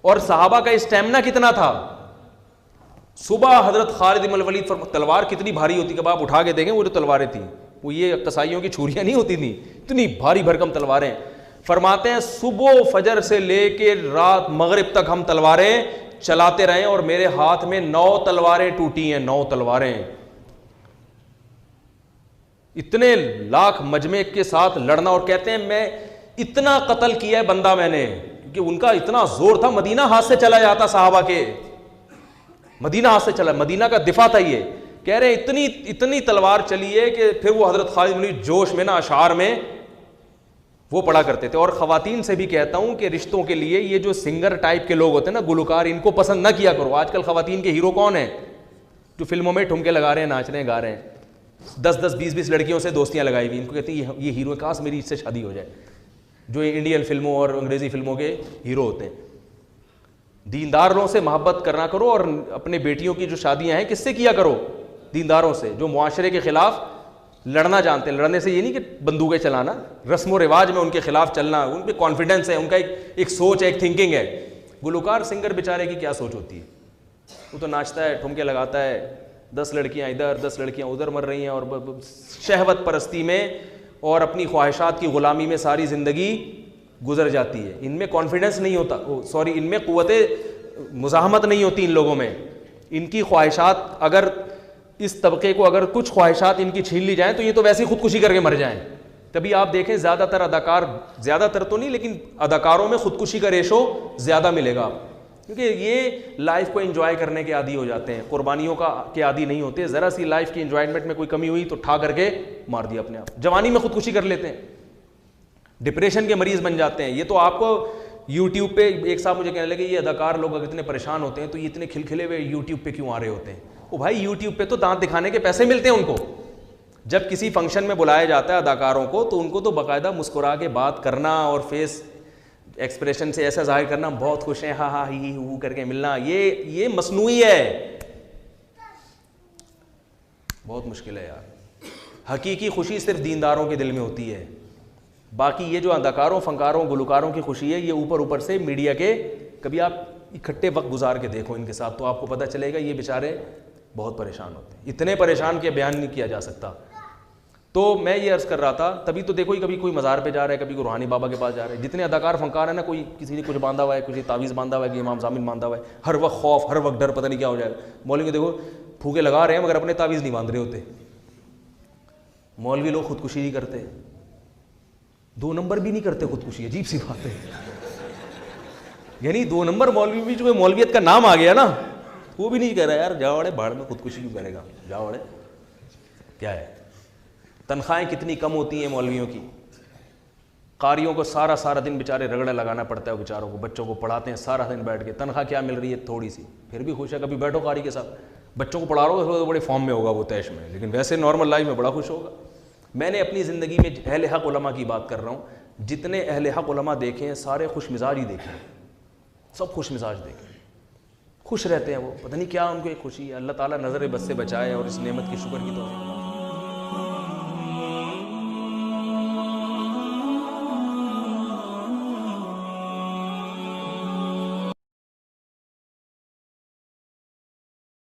اور صحابہ کا اسٹیمنا کتنا تھا. صبح حضرت خالد بن الولید تلوار کتنی بھاری ہوتی کہ آپ اٹھا کے دیکھیں, وہ جو تلواریں تھیں وہ یہ قصائیوں کی چھریاں نہیں ہوتی تھیں, اتنی بھاری بھرکم تلواریں. فرماتے ہیں صبح فجر سے لے کے رات مغرب تک ہم تلواریں چلاتے رہے اور میرے ہاتھ میں 9 تلواریں ٹوٹی ہیں, 9 تلواریں. اتنے لاکھ مجمع کے ساتھ لڑنا, اور کہتے ہیں میں اتنا قتل کیا ہے بندہ میں نے, کیونکہ ان کا اتنا زور تھا. مدینہ ہاتھ سے چلا جاتا صحابہ کے, مدینہ ہاتھ سے چلا, مدینہ کا دفاع تھا یہ. کہہ رہے ہیں اتنی تلوار چلی ہے کہ پھر وہ حضرت خالد بن الولید جوش میں نا اشعار میں وہ پڑھا کرتے تھے. اور خواتین سے بھی کہتا ہوں کہ رشتوں کے لیے یہ جو سنگر ٹائپ کے لوگ ہوتے ہیں نا, گلوکار, ان کو پسند نہ کیا کرو. آج کل خواتین کے ہیرو کون ہیں؟ جو فلموں میں ٹھمکے لگا رہے ہیں, ناچ رہے ہیں, گا رہے ہیں, 10 20 لڑکیوں سے دوستیاں لگائی ہوئی. ان کو کہتے ہیں یہ ہیرو, کاش میری اس سے شادی ہو جائے, جو انڈین فلموں اور انگریزی فلموں کے ہیرو ہوتے ہیں. دینداروں سے محبت کرنا کرو, اور اپنے بیٹیوں کی جو شادیاں ہیں کس سے کیا کرو؟ دینداروں سے, جو معاشرے کے خلاف لڑنا جانتے ہیں. لڑنے سے یہ نہیں کہ بندوقیں چلانا, رسم و رواج میں ان کے خلاف چلنا. ان پہ کانفیڈنس ہے, ان کا ایک سوچ ہے, ایک تھنکنگ ہے. گلوکار سنگر بیچارے کی کیا سوچ ہوتی ہے؟ وہ تو ناچتا ہے, ٹھمکے لگاتا ہے, 10 لڑکیاں ادھر 10 لڑکیاں ادھر مر رہی ہیں, اور شہوت پرستی میں اور اپنی خواہشات کی غلامی میں ساری زندگی گزر جاتی ہے. ان میں کانفیڈنس نہیں ہوتا, ان میں قوت مزاحمت نہیں ہوتی ان لوگوں میں. ان کی خواہشات, اگر اس طبقے کو اگر کچھ خواہشات ان کی چھین لی جائیں تو یہ تو ویسے ہی خودکشی کر کے مر جائیں. کبھی آپ دیکھیں زیادہ تر اداکار, زیادہ تر تو نہیں لیکن اداکاروں میں خودکشی کا ریشو زیادہ ملے گا آپ, کیونکہ یہ لائف کو انجوائے کرنے کے عادی ہو جاتے ہیں, قربانیوں کے عادی نہیں ہوتے. ذرا سی لائف کی انجوائمنٹ میں کوئی کمی ہوئی تو ٹھا کر کے مار دیا اپنے آپ. جوانی میں خودکشی کر لیتے ہیں, ڈپریشن کے مریض بن جاتے ہیں. یہ تو آپ کو یوٹیوب پہ ایک صاحب مجھے کہنے لگے یہ اداکار لوگ اگر اتنے پریشان ہوتے ہیں تو یہ اتنے کھلکھلے ہوئے یوٹیوب پہ کیوں آ رہے ہوتے ہیں؟ وہ بھائی یوٹیوب پہ تو دانت دکھانے کے پیسے ملتے ہیں ان کو. جب کسی فنکشن میں بلایا جاتا ہے اداکاروں کو تو ان کو تو باقاعدہ مسکرا کے بات کرنا اور فیس ایکسپریشن سے ایسا ظاہر کرنا بہت خوش ہیں, ہاں ہاں ہی ہو کر کے ملنا, یہ مصنوعی ہے, بہت مشکل ہے یار. حقیقی خوشی صرف دینداروں کے دل میں ہوتی ہے. باقی یہ جو اداکاروں, فنکاروں, گلوکاروں کی خوشی ہے یہ اوپر سے میڈیا کے. کبھی آپ اکٹھے وقت گزار کے دیکھو ان کے ساتھ تو آپ کو پتہ چلے گا یہ بیچارے بہت پریشان ہوتے ہیں, اتنے پریشان کہ بیان نہیں کیا جا سکتا. تو میں یہ عرض کر رہا تھا, تبھی تو دیکھو کبھی کوئی مزار پہ جا رہا ہے, کبھی کوئی روحانی بابا کے پاس جا رہا ہے. جتنے اداکار فنکار ہیں نا, کوئی کسی نے کچھ باندھا ہوا ہے, کسی تعویذ باندھا ہوا ہے, کہ امام ضامن باندھا ہوا ہے, ہر وقت خوف, ہر وقت ڈر, پتہ نہیں کیا ہو جائے گا. مولوی کو دیکھو پھوکے لگا رہے ہیں مگر اپنے تعویذ نہیں باندھ رہے ہوتے. مولوی لوگ خودکشی نہیں کرتے, 2 نمبر بھی نہیں کرتے خودکشی, عجیب سی بات ہے. یعنی 2 نمبر مولوی بھی, جو مولویت کا نام آ گیا نا, وہ بھی نہیں کہہ رہا یار جاؤ اڑے بھاڑ میں, خودکشی کیوں کرے گا, جاؤ اڑے. کیا ہے, تنخواہیں کتنی کم ہوتی ہیں مولویوں کی. قاریوں کو سارا دن بیچارے رگڑا لگانا پڑتا ہے, بیچاروں کو, بچوں کو پڑھاتے ہیں سارا دن بیٹھ کے, تنخواہ کیا مل رہی ہے تھوڑی سی, پھر بھی خوش ہے. کبھی بیٹھو قاری کے ساتھ, بچوں کو پڑھا رہا ہو بڑے فارم میں ہوگا وہ تیش میں, لیکن ویسے نارمل لائف میں بڑا خوش ہوگا. میں نے اپنی زندگی میں اہل حق علماء کی بات کر رہا ہوں, جتنے اہل حق علماء دیکھے ہیں سارے خوش مزاج ہی دیکھے ہیں, سب خوش مزاج دیکھے, خوش رہتے ہیں وہ. پتہ نہیں کیا ان کو ایک خوشی ہے. اللہ تعالیٰ نظر بد سے بچائے اور اس نعمت کی شکر کی توفیق.